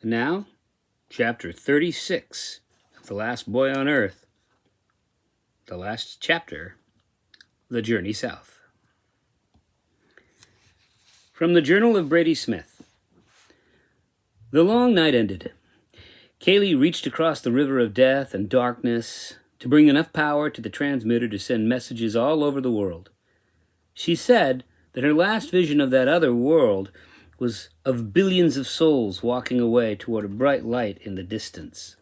And now, chapter 36 of The Last Boy on Earth. The last chapter, The Journey South. From the Journal of Brady Smith. The long night ended. Kaylee reached across the river of death and darkness to bring enough power to the transmitter to send messages all over the world. She said that her last vision of that other world was of billions of souls walking away toward a bright light in the distance.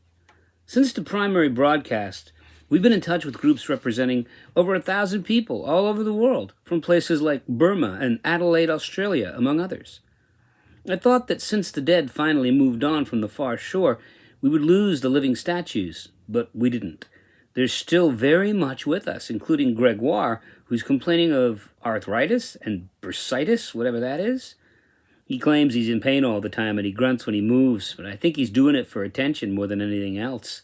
Since the primary broadcast, we've been in touch with groups representing over 1,000 people all over the world, from places like Burma and Adelaide, Australia, among others. I thought that since the dead finally moved on from the far shore, we would lose the living statues, but we didn't. They're still very much with us, including Gregoire, who's complaining of arthritis and bursitis, whatever that is. He claims he's in pain all the time and he grunts when he moves, but I think he's doing it for attention more than anything else.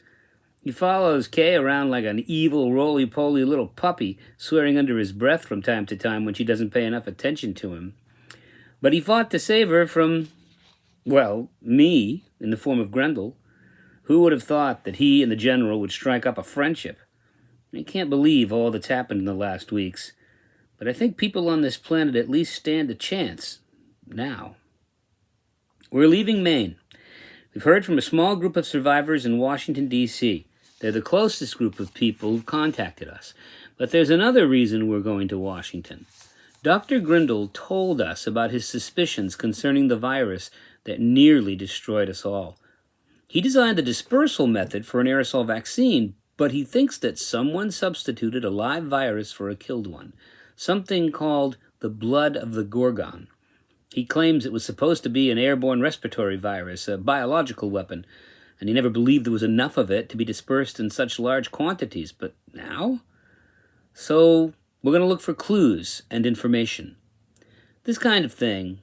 He follows Kay around like an evil, roly-poly little puppy, swearing under his breath from time to time when she doesn't pay enough attention to him. But he fought to save her from, well, me, in the form of Grendel. Who would have thought that he and the General would strike up a friendship? I can't believe all that's happened in the last weeks, but I think people on this planet at least stand a chance. Now. We're leaving Maine. We've heard from a small group of survivors in Washington, D.C. They're the closest group of people who've contacted us. But there's another reason we're going to Washington. Dr. Grindle told us about his suspicions concerning the virus that nearly destroyed us all. He designed the dispersal method for an aerosol vaccine, but he thinks that someone substituted a live virus for a killed one, something called the blood of the Gorgon. He claims it was supposed to be an airborne respiratory virus, a biological weapon, and he never believed there was enough of it to be dispersed in such large quantities. But now? So we're going to look for clues and information. This kind of thing,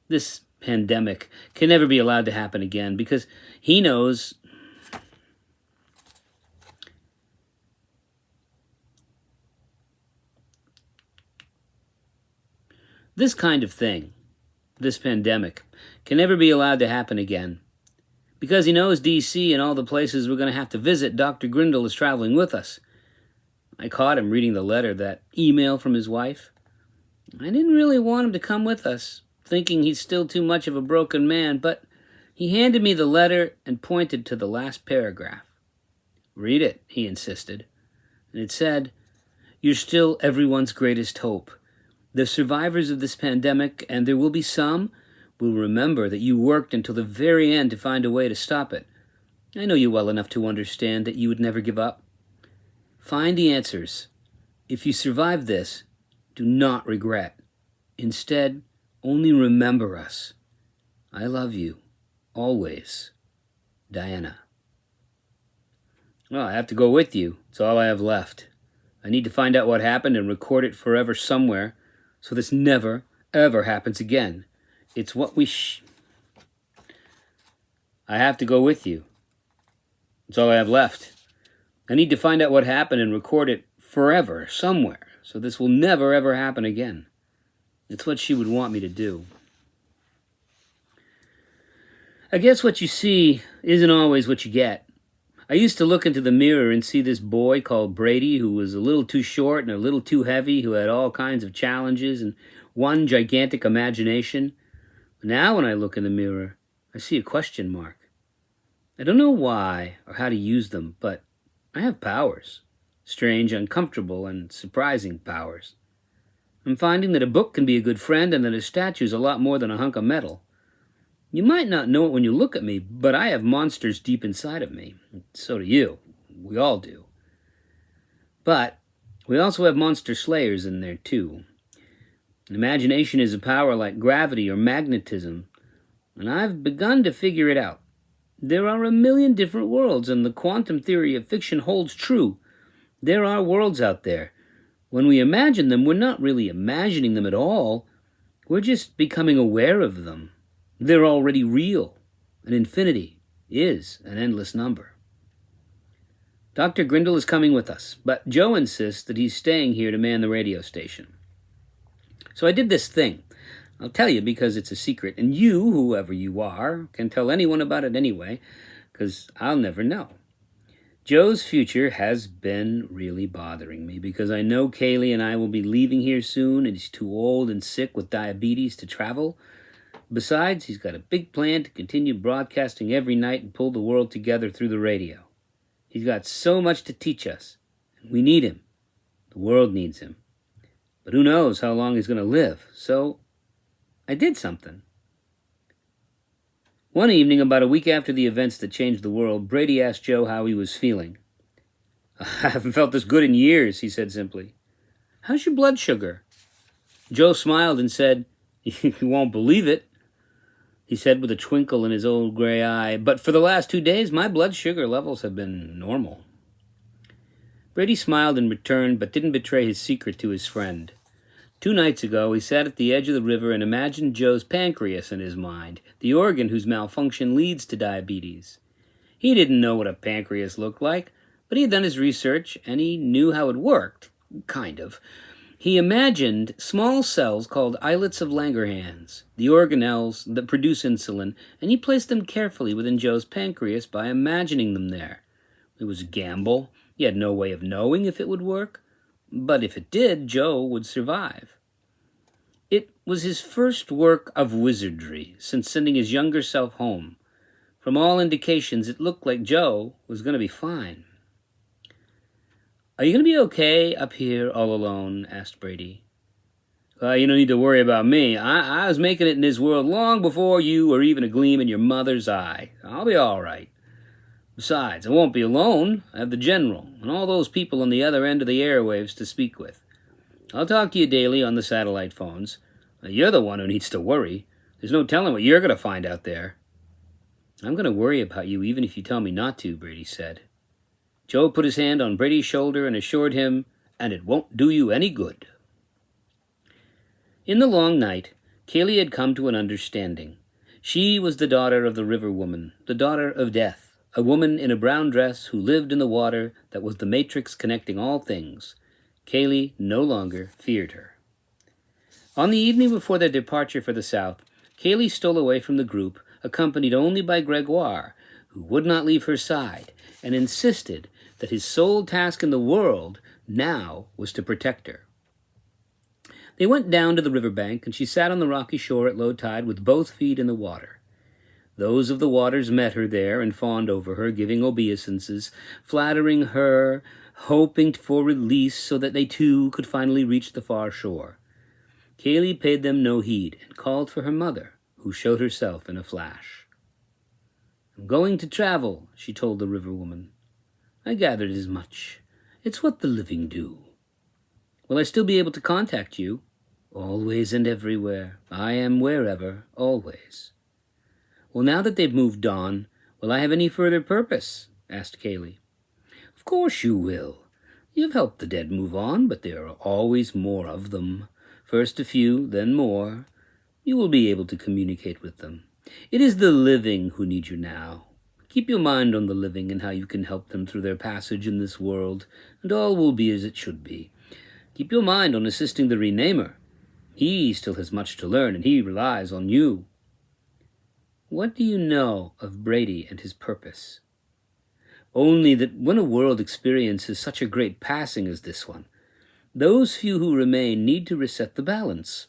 this pandemic, can never be allowed to happen again because he knows this kind of thing, this pandemic, can never be allowed to happen again. Because he knows D.C. and all the places we're going to have to visit, Dr. Grindle is traveling with us. I caught him reading the letter, that email from his wife. I didn't really want him to come with us, thinking he's still too much of a broken man, but he handed me the letter and pointed to the last paragraph. "Read it," he insisted. And it said, "You're still everyone's greatest hope. The survivors of this pandemic, and there will be some, will remember that you worked until the very end to find a way to stop it. I know you well enough to understand that you would never give up. Find the answers. If you survive this, do not regret. Instead, only remember us. I love you, always. Diana." Well, I have to go with you. It's all I have left. I need to find out what happened and record it forever somewhere, so this never, ever happens again. It's what we I have to go with you. It's all I have left. I need to find out what happened and record it forever, somewhere, so this will never, ever happen again. It's what she would want me to do. I guess what you see isn't always what you get. I used to look into the mirror and see this boy called Brady who was a little too short and a little too heavy, who had all kinds of challenges and one gigantic imagination. Now when I look in the mirror, I see a question mark. I don't know why or how to use them, but I have powers. Strange, uncomfortable, and surprising powers. I'm finding that a book can be a good friend and that a statue's a lot more than a hunk of metal. You might not know it when you look at me, but I have monsters deep inside of me. So do you. We all do. But we also have monster slayers in there too. Imagination is a power like gravity or magnetism, and I've begun to figure it out. There are a million different worlds, and the quantum theory of fiction holds true. There are worlds out there. When we imagine them, we're not really imagining them at all. We're just becoming aware of them. They're already real, and infinity is an endless number. Dr. Grindle is coming with us, but Joe insists that he's staying here to man the radio station. So I did this thing. I'll tell you because it's a secret, and you, whoever you are, can tell anyone about it anyway, because I'll never know. Joe's future has been really bothering me because I know Kaylee and I will be leaving here soon, and he's too old and sick with diabetes to travel. Besides, he's got a big plan to continue broadcasting every night and pull the world together through the radio. He's got so much to teach us, and we need him. The world needs him. But who knows how long he's going to live, so I did something. One evening, about a week after the events that changed the world, Brady asked Joe how he was feeling. "I haven't felt this good in years," he said simply. "How's your blood sugar?" Joe smiled and said, "You won't believe it," he said with a twinkle in his old gray eye, "but for the last 2 days, my blood sugar levels have been normal." Brady smiled in return, but didn't betray his secret to his friend. 2 nights ago, he sat at the edge of the river and imagined Joe's pancreas in his mind, the organ whose malfunction leads to diabetes. He didn't know what a pancreas looked like, but he had done his research and he knew how it worked, kind of. He imagined small cells called islets of Langerhans, the organelles that produce insulin, and he placed them carefully within Joe's pancreas by imagining them there. It was a gamble. He had no way of knowing if it would work. But if it did, Joe would survive. It was his first work of wizardry since sending his younger self home. From all indications, it looked like Joe was going to be fine. "Are you going to be okay up here all alone?" asked Brady. You don't need to worry about me. I was making it in this world long before you were even a gleam in your mother's eye. I'll be all right. Besides, I won't be alone. I have the General and all those people on the other end of the airwaves to speak with. I'll talk to you daily on the satellite phones. You're the one who needs to worry. There's no telling what you're going to find out there." "I'm going to worry about you even if you tell me not to," Brady said. Joe put his hand on Brady's shoulder and assured him, "And it won't do you any good." In the long night, Kaylee had come to an understanding. She was the daughter of the river woman, the daughter of death. A woman in a brown dress who lived in the water that was the matrix connecting all things. Kaylee no longer feared her. On the evening before their departure for the south, Kaylee stole away from the group, accompanied only by Gregoire, who would not leave her side, and insisted that his sole task in the world now was to protect her. They went down to the riverbank, and she sat on the rocky shore at low tide with both feet in the water. Those of the waters met her there and fawned over her, giving obeisances, flattering her, hoping for release so that they too could finally reach the far shore. Kaylee paid them no heed and called for her mother, who showed herself in a flash. "I'm going to travel," she told the river woman. "I gathered as much. It's what the living do." "Will I still be able to contact you?" "Always and everywhere. I am wherever, always." "Well, now that they've moved on, will I have any further purpose?" asked Kaylee. "Of course you will. You've helped the dead move on, but there are always more of them. First a few, then more. You will be able to communicate with them. It is the living who need you now. Keep your mind on the living and how you can help them through their passage in this world, and all will be as it should be. Keep your mind on assisting the renamer. He still has much to learn, and he relies on you." "What do you know of Brady and his purpose?" "Only that when a world experiences such a great passing as this one, those few who remain need to reset the balance.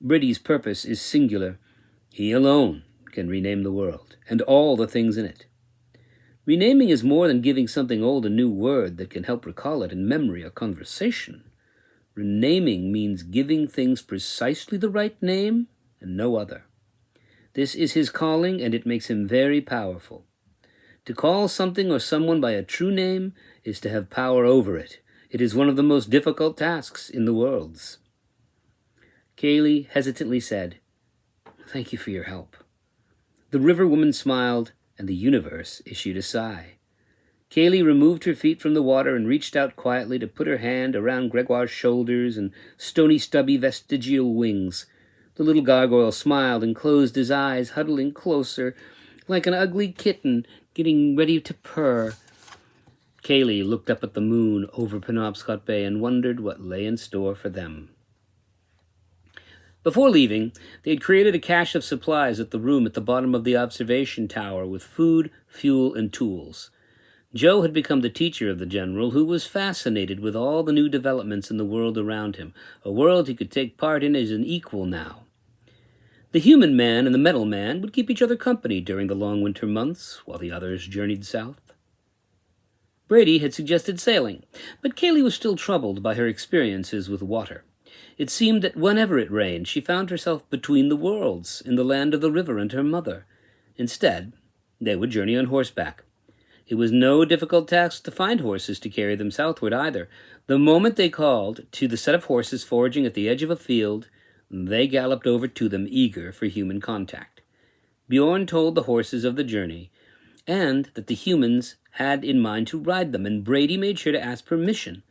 Brady's purpose is singular. He alone can rename the world, and all the things in it. Renaming is more than giving something old a new word that can help recall it in memory or conversation. Renaming means giving things precisely the right name and no other. This is his calling, and it makes him very powerful. To call something or someone by a true name is to have power over it. It is one of the most difficult tasks in the worlds." Kaylee hesitantly said, "Thank you for your help." The river woman smiled, and the universe issued a sigh. Kaylee removed her feet from the water and reached out quietly to put her hand around Gregoire's shoulders and stony, stubby vestigial wings. The little gargoyle smiled and closed his eyes, huddling closer, like an ugly kitten getting ready to purr. Kaylee looked up at the moon over Penobscot Bay and wondered what lay in store for them. Before leaving, they had created a cache of supplies at the room at the bottom of the observation tower with food, fuel, and tools. Joe had become the teacher of the general, who was fascinated with all the new developments in the world around him, a world he could take part in as an equal now. The human man and the metal man would keep each other company during the long winter months, while the others journeyed south. Brady had suggested sailing, but Kaylee was still troubled by her experiences with water. It seemed that whenever it rained, she found herself between the worlds, in the land of the river and her mother. Instead, they would journey on horseback. It was no difficult task to find horses to carry them southward either. The moment they called to the set of horses foraging at the edge of a field, they galloped over to them, eager for human contact. Bjorn told the horses of the journey, and that the humans had in mind to ride them, and Brady made sure to ask permission.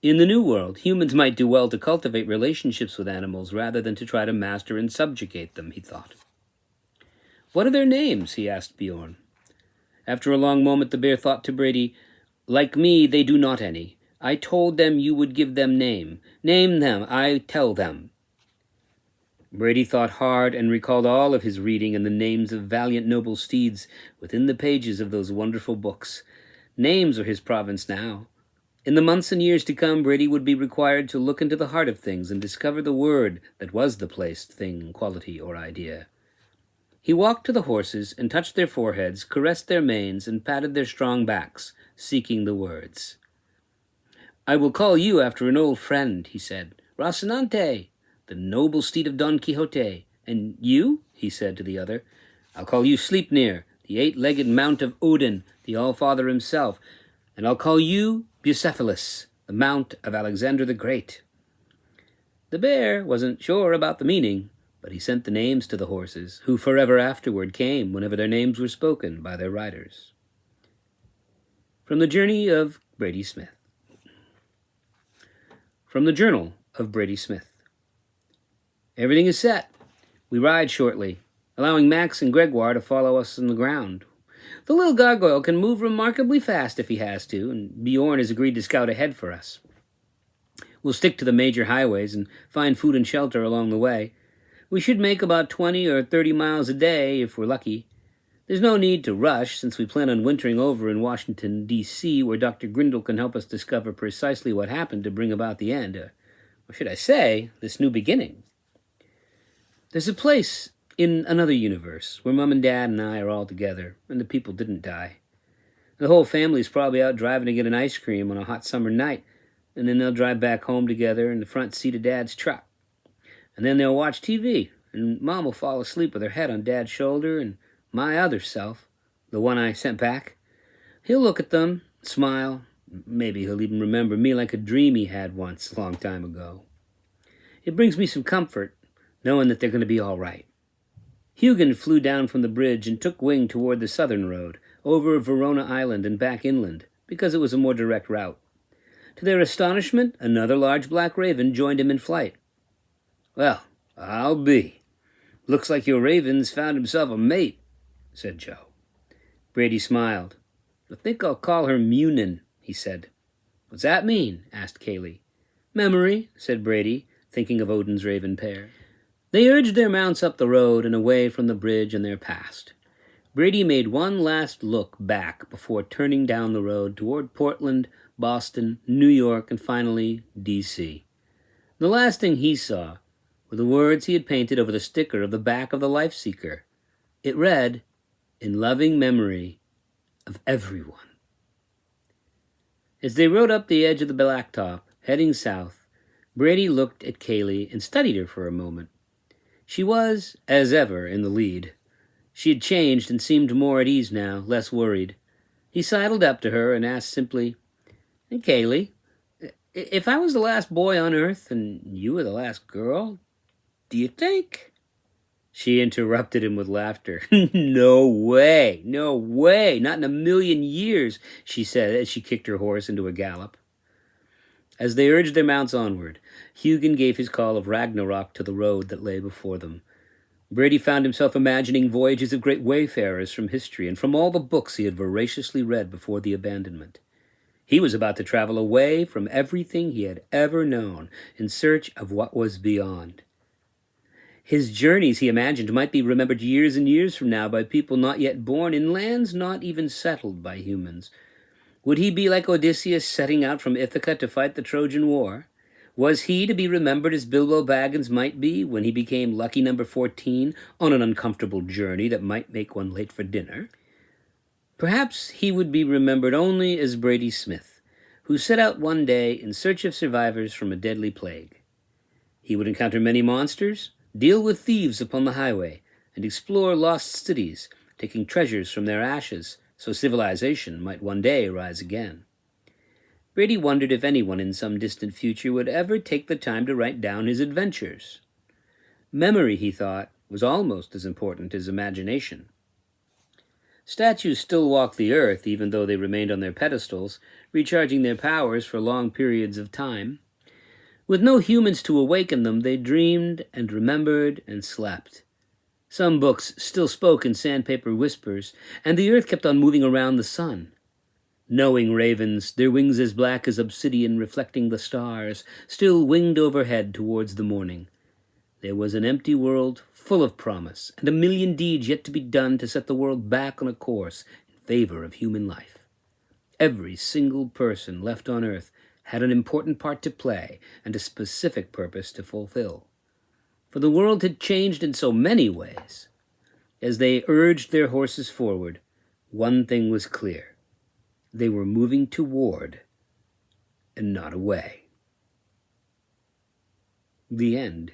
In the New World, humans might do well to cultivate relationships with animals rather than to try to master and subjugate them, he thought. "What are their names?" he asked Bjorn. After a long moment, the bear thought to Brady, "Like me, they do not any. I told them you would give them name. Name them, I tell them." Brady thought hard and recalled all of his reading and the names of valiant noble steeds within the pages of those wonderful books. Names were his province now. In the months and years to come, Brady would be required to look into the heart of things and discover the word that was the place, thing, quality, or idea. He walked to the horses and touched their foreheads, caressed their manes, and patted their strong backs, seeking the words. "I will call you after an old friend," he said. "Rocinante, the noble steed of Don Quixote. And you?" he said to the other. "I'll call you Sleipnir, the eight-legged mount of Odin, the All-Father himself. And I'll call you Bucephalus, the mount of Alexander the Great." The bear wasn't sure about the meaning, but he sent the names to the horses, who forever afterward came whenever their names were spoken by their riders. From the Journey of Brady Smith. From the Journal of Brady Smith. Everything is set. We ride shortly, allowing Max and Gregoire to follow us on the ground. The little gargoyle can move remarkably fast if he has to, and Bjorn has agreed to scout ahead for us. We'll stick to the major highways and find food and shelter along the way. We should make about 20 or 30 miles a day if we're lucky. There's no need to rush, since we plan on wintering over in Washington, D.C., where Dr. Grindle can help us discover precisely what happened to bring about the end, or should I say, this new beginning. There's a place in another universe where Mom and Dad and I are all together, and the people didn't die. The whole family's probably out driving to get an ice cream on a hot summer night, and then they'll drive back home together in the front seat of Dad's truck. And then they'll watch TV, and Mom will fall asleep with her head on Dad's shoulder, and my other self, the one I sent back, he'll look at them, smile. Maybe he'll even remember me like a dream he had once a long time ago. It brings me some comfort, knowing that they're going to be all right. Hugin flew down from the bridge and took wing toward the southern road, over Verona Island and back inland, because it was a more direct route. To their astonishment, another large black raven joined him in flight. "Well, I'll be. Looks like your raven's found himself a mate," said Joe. Brady smiled. "I think I'll call her Munin," he said. "What's that mean?" asked Kaylee. "Memory," said Brady, thinking of Odin's raven pair. They urged their mounts up the road and away from the bridge and their past. Brady made one last look back before turning down the road toward Portland, Boston, New York, and finally D.C. The last thing he saw were the words he had painted over the sticker of the back of the Life Seeker. It read, "In loving memory of everyone." As they rode up the edge of the blacktop, heading south, Brady looked at Kaylee and studied her for a moment. She was, as ever, in the lead. She had changed and seemed more at ease now, less worried. He sidled up to her and asked simply, "Hey, Kaylee, if I was the last boy on Earth and you were the last girl, do you think?" She interrupted him with laughter. No way, not in a million years," she said as she kicked her horse into a gallop. As they urged their mounts onward, Hugin gave his call of Ragnarok to the road that lay before them. Brady found himself imagining voyages of great wayfarers from history and from all the books he had voraciously read before the abandonment. He was about to travel away from everything he had ever known in search of what was beyond. His journeys, he imagined, might be remembered years and years from now by people not yet born in lands not even settled by humans. Would he be like Odysseus setting out from Ithaca to fight the Trojan War? Was he to be remembered as Bilbo Baggins might be when he became lucky number 14 on an uncomfortable journey that might make one late for dinner? Perhaps he would be remembered only as Brady Smith, who set out one day in search of survivors from a deadly plague. He would encounter many monsters, deal with thieves upon the highway, and explore lost cities, taking treasures from their ashes, so civilization might one day rise again. Brady wondered if anyone in some distant future would ever take the time to write down his adventures. Memory, he thought, was almost as important as imagination. Statues still walked the earth, even though they remained on their pedestals, recharging their powers for long periods of time. With no humans to awaken them, they dreamed and remembered and slept. Some books still spoke in sandpaper whispers, and the earth kept on moving around the sun. Knowing ravens, their wings as black as obsidian reflecting the stars, still winged overhead towards the morning. There was an empty world full of promise, and a million deeds yet to be done to set the world back on a course in favor of human life. Every single person left on earth had an important part to play and a specific purpose to fulfill. For the world had changed in so many ways. As they urged their horses forward, one thing was clear. They were moving toward and not away. The end.